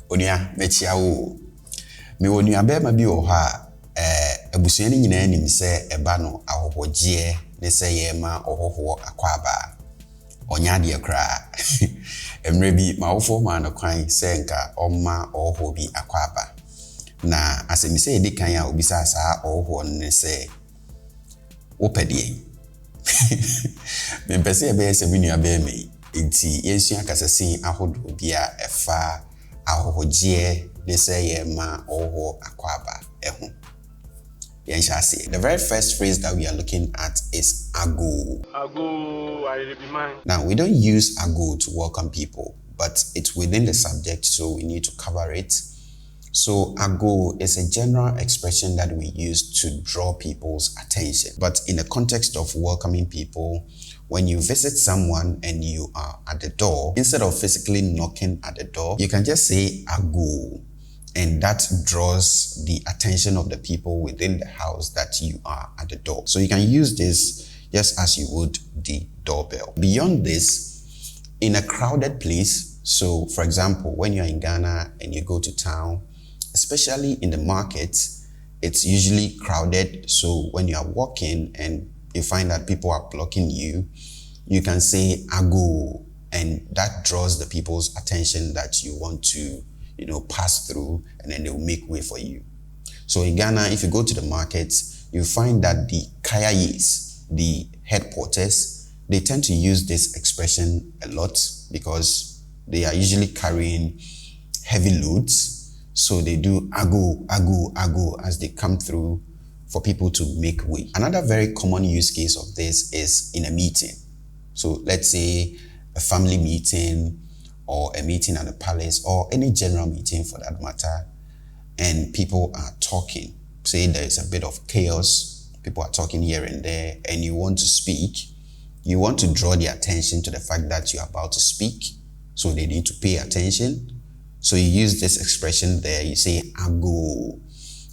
Onua mekyea wo. Me onua be ma bi wo ha abusua ni nyina nim se eba no ahohoje ne se ye ma ohoho Akwaba. Onya de kra. Emre bi ma wofo ma no kwan se nka omma ohoho bi Akwaba. Na asemi se edi kan ya obisa saa ohoho ne se opedie. Me pese be se bi nua be me. Enti yensua kasasin ahodo bia efa ahohoje ne say ye ma oho Akwaba eho. The very first phrase that we are looking at is ago. Ago, I be mine. Now we don't use ago to welcome people, but it's within the subject, so we need to cover it. So ago is a general expression that we use to draw people's attention. But in the context of welcoming people, when you visit someone and you are at the door, instead of physically knocking at the door, you can just say ago. And that draws the attention of the people within the house that you are at the door. So you can use this just as you would the doorbell. Beyond this, in a crowded place, so for example, when you're in Ghana and you go to town, especially in the market, it's usually crowded. So when you are walking and you find that people are blocking you, you can say ago, and that draws the people's attention that you want to pass through, and then they will make way for you. So in Ghana, if you go to the markets, you find that the kayayis, the head porters, they tend to use this expression a lot because they are usually carrying heavy loads. So they do ago, ago, ago as they come through for people to make way. Another very common use case of this is in a meeting. So let's say a family meeting, or a meeting at the palace, or any general meeting for that matter, and people are talking. Say there is a bit of chaos, people are talking here and there, and you want to speak. You want to draw the attention to the fact that you're about to speak, so they need to pay attention. So you use this expression there, you say ago,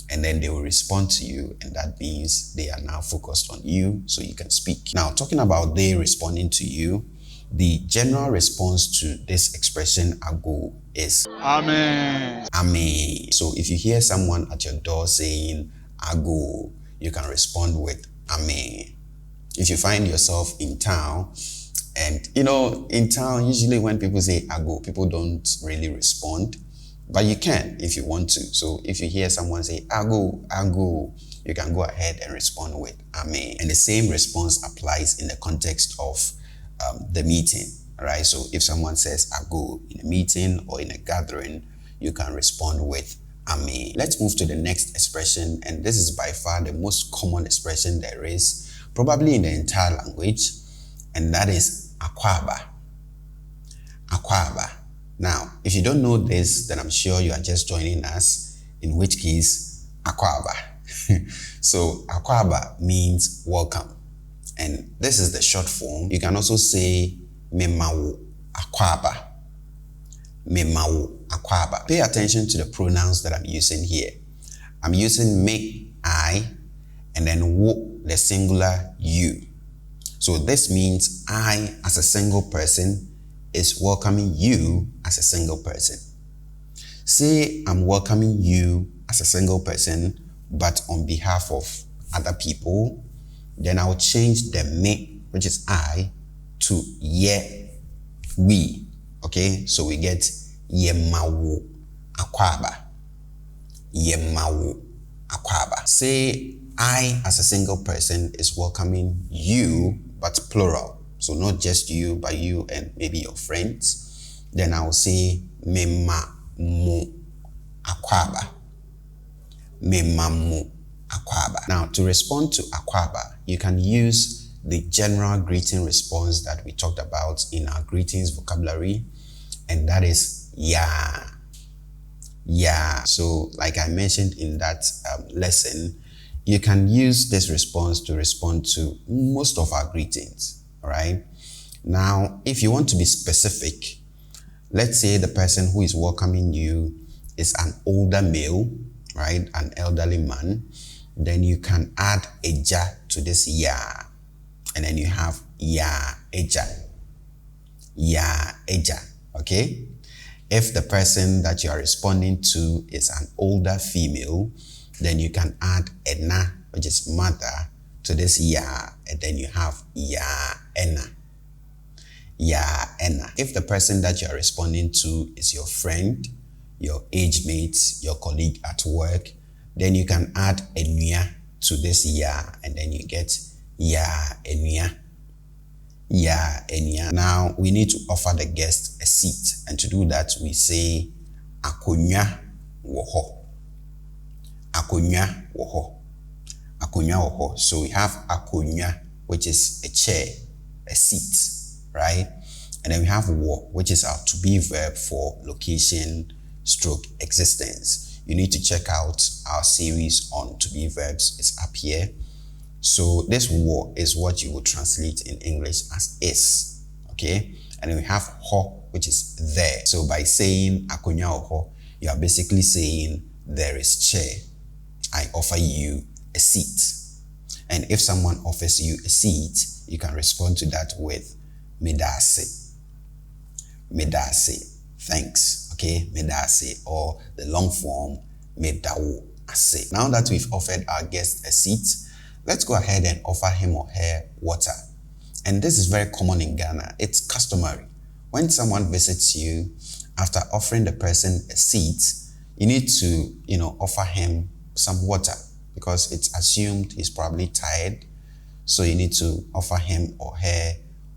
and then they will respond to you, and that means they are now focused on you, so you can speak. Now, talking about they responding to you, the general response to this expression ago is Amen. Amen. So if you hear someone at your door saying ago, you can respond with Amen. If you find yourself in town, and in town, usually when people say ago, people don't really respond, but you can if you want to. So if you hear someone say ago, ago, you can go ahead and respond with Amen. And the same response applies in the context of the meeting, right? So if someone says ago in a meeting or in a gathering, you can respond with Amen. Let's move to the next expression, and this is by far the most common expression there is, probably in the entire language, and that is Akwaba. Akwaba. Now, if you don't know this, then I'm sure you are just joining us, in which case, Akwaba. So Akwaba means welcome. And this is the short form. You can also say memawo Akwaba. Memawo Akwaba. Pay attention to the pronouns that I'm using here. I'm using me, I, and then wo, the singular you. So this means I, as a single person, is welcoming you as a single person. Say I'm welcoming you as a single person, but on behalf of other people, then I'll change the me, which is I, to ye, we. Okay, so we get yemawo Akwaba. Yemawo Akwaba. Say I, as a single person, is welcoming you, but plural. So not just you, but you and maybe your friends. Then I'll say memamu Akwaba. Memamu Akwaba. Now, to respond to Akwaba, you can use the general greeting response that we talked about in our greetings vocabulary, and that is ya. Ya. So, like I mentioned in that lesson, you can use this response to respond to most of our greetings, all right? Now, if you want to be specific, let's say the person who is welcoming you is an older male, right? An elderly man. Then you can add eja to this ya, and then you have ya eja. Ya eja, okay? If the person that you are responding to is an older female, then you can add ena, which is mother, to this ya, and then you have ya ena. Ya ena. If the person that you are responding to is your friend, your age mate, your colleague at work, then you can add enua to this ya, and then you get ya enua. Ya enua. Now we need to offer the guest a seat, and to do that we say akonwa wo ho. Akonwa wo ho. Akonwa wo ho. So we have akonwa, which is a chair, a seat, right? And then we have wo, which is our to be verb for location stroke existence. You need to check out our series on to be verbs. It's up here. So this wo is what you would translate in English as is, okay? And then we have ho, which is there. So by saying akonwa wo ho, you are basically saying there is chair. I offer you a seat. And if someone offers you a seat, you can respond to that with medase. Medase, thanks, okay? Medase, or the long form, medawo ase. Now that we've offered our guest a seat, let's go ahead and offer him or her water. And this is very common in Ghana. It's customary. When someone visits you, after offering the person a seat, you need to, offer him some water, because it's assumed he's probably tired. So you need to offer him or her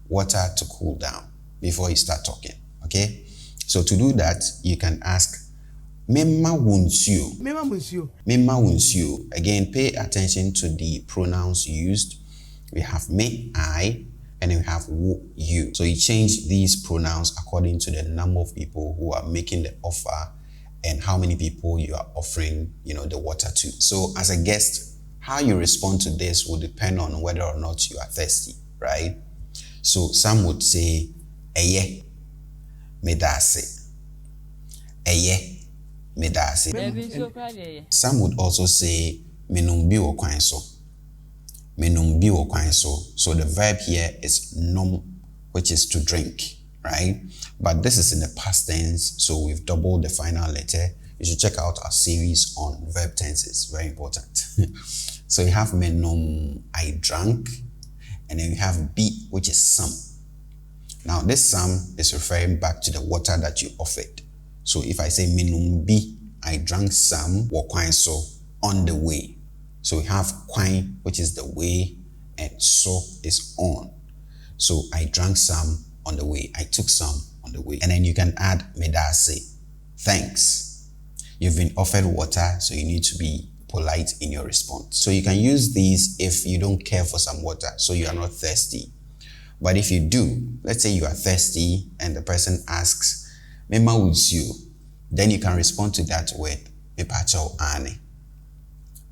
water to cool down before you start talking, okay? So to do that, you can ask, Mema wunsio. Mema wunsio. Mema wunsio. Again, pay attention to the pronouns used. We have me, I, and then we have wo, you. So you change these pronouns according to the number of people who are making the offer and how many people you are offering, the water to. So as a guest, how you respond to this will depend on whether or not you are thirsty, right? So some would say, eye, medase. Eye, medase. Some would also say, menumbi wo kwan so. Menumbi wo kwan so. So the verb here is nom, which is to drink, right? But this is in the past tense, so we've doubled the final letter. You should check out our series on verb tenses, very important. So you have menum, I drank, and then you have be, which is some. Now this some is referring back to the water that you offered. So if I say menum bi, I drank some, wo kwan so, on the way. So we have kwan, which is the way, and so is on. So I drank some on the way. I took some on the way. And then you can add medase, thanks. You've been offered water, so you need to be polite in your response. So you can use these if you don't care for some water, so you are not thirsty. But if you do, let's say you are thirsty and the person asks, Mema wunsio, then you can respond to that with mepachao ane.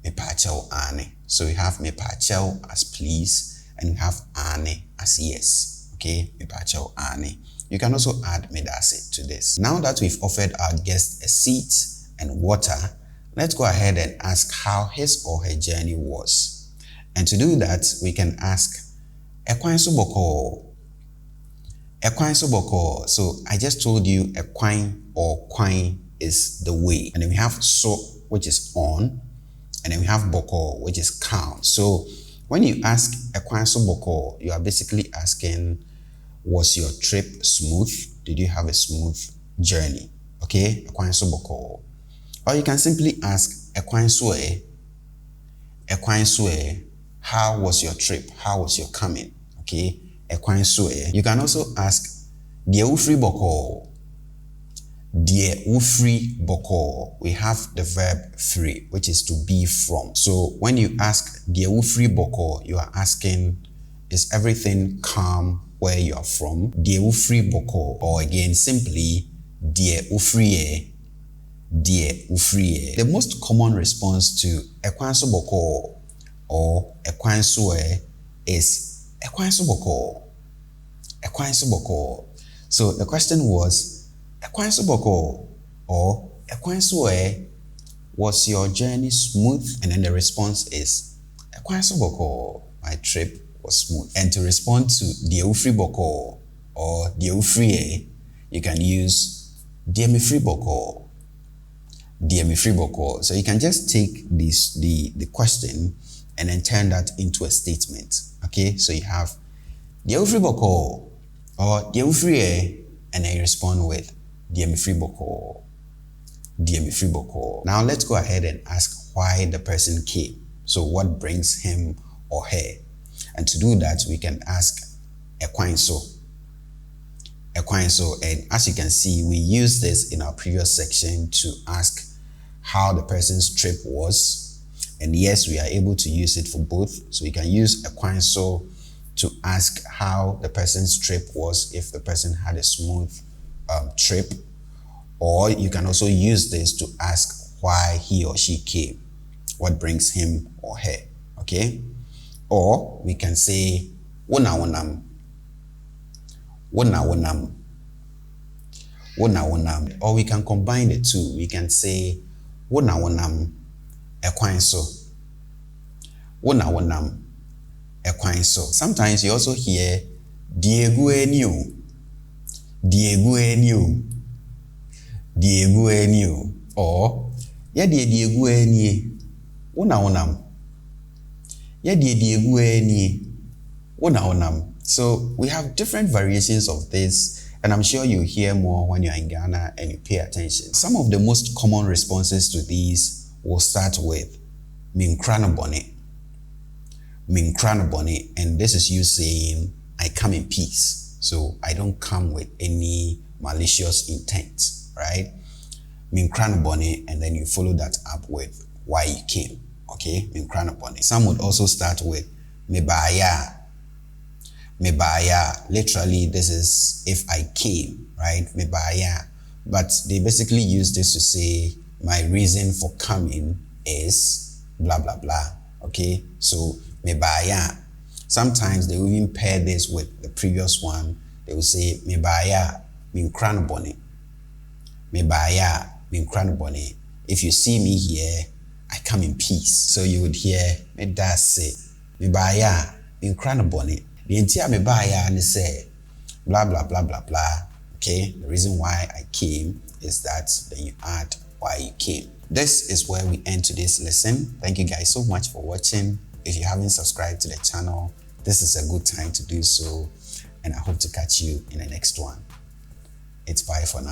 Mepachao ane. So we have mepachao as please, and we have ane as yes. Okay, mepachao ane. You can also add medase to this. Now that we've offered our guest a seat and water, let's go ahead and ask how his or her journey was. And to do that, we can ask, Ekwan so boko. Ekwan so boko. So I just told you ekwan or kwan is the way. And then we have so, which is on. And then we have boko, which is count. So when you ask ekwan so boko, you are basically asking, was your trip smooth? Did you have a smooth journey? Okay, ekwan so boko. Or you can simply ask, ekwan so how was your trip? How was your coming? Okay, ekwan so You can also ask, die ufri boko. Die ufri boko. We have the verb free, which is to be from. So when you ask die ufri boko, you are asking, is everything calm where you are from? Die ufri boko. Or again, simply, die ufriye. Die ufriye. The most common response to ekwan so boko or ekwan so is ekwan so boko. Ekwan so boko. So the question was, ekwan so boko or ekwan so was your journey smooth? And then the response is ekwan so boko. My trip was smooth. And to respond to die ufri boko or die ufriye, you can use Dear me free boko. Dear me free boko. So you can just take the question and then turn that into a statement. Okay, so you have dear free boko or dear free, and then you respond with dear me free boko. Dear me free boko. Now let's go ahead and ask why the person came. So what brings him or her? And to do that, we can ask akan so. Akan so, and as you can see, we used this in our previous section to ask how the person's trip was. And yes, we are able to use it for both. So we can use akan so to ask how the person's trip was, if the person had a smooth trip. Or you can also use this to ask why he or she came, what brings him or her, okay? Or we can say, wona wonam, wona wonam, wona wonam. Or we can combine the two. We can say, wona wonam, akan so, wona wonam, akan so. Sometimes you also hear, Diegu enyo, Diegu enyo, Diegu enyo, or ya Diegu enye, wona wonam, ya Diegu enye, wona wonam. So we have different variations of this, and I'm sure you hear more when you're in Ghana and you pay attention. Some of the most common responses to these will start with minkrana bone, minkrana bone, and this is you saying, I come in peace. So I don't come with any malicious intent, right? Minkrana bone, and then you follow that up with why you came, okay? Minkrana bone. Some would also start with mebaya. Mebaya, literally this is if I came, right? Mebaya. But they basically use this to say my reason for coming is blah blah blah. Okay, so mebaya. Sometimes they will even pair this with the previous one. They will say mebaya minkrana bone. Mebaya minkrana bone. If you see me here, I come in peace. So you would hear medase mebaya minkrana bone. The entire mebaya and say blah blah blah blah blah. Okay, the reason why I came is that, then you add why you came. This is where we end today's lesson. Thank you guys so much for watching. If you haven't subscribed to the channel, this is a good time to do so, and I hope to catch you in the next one. It's bye for now.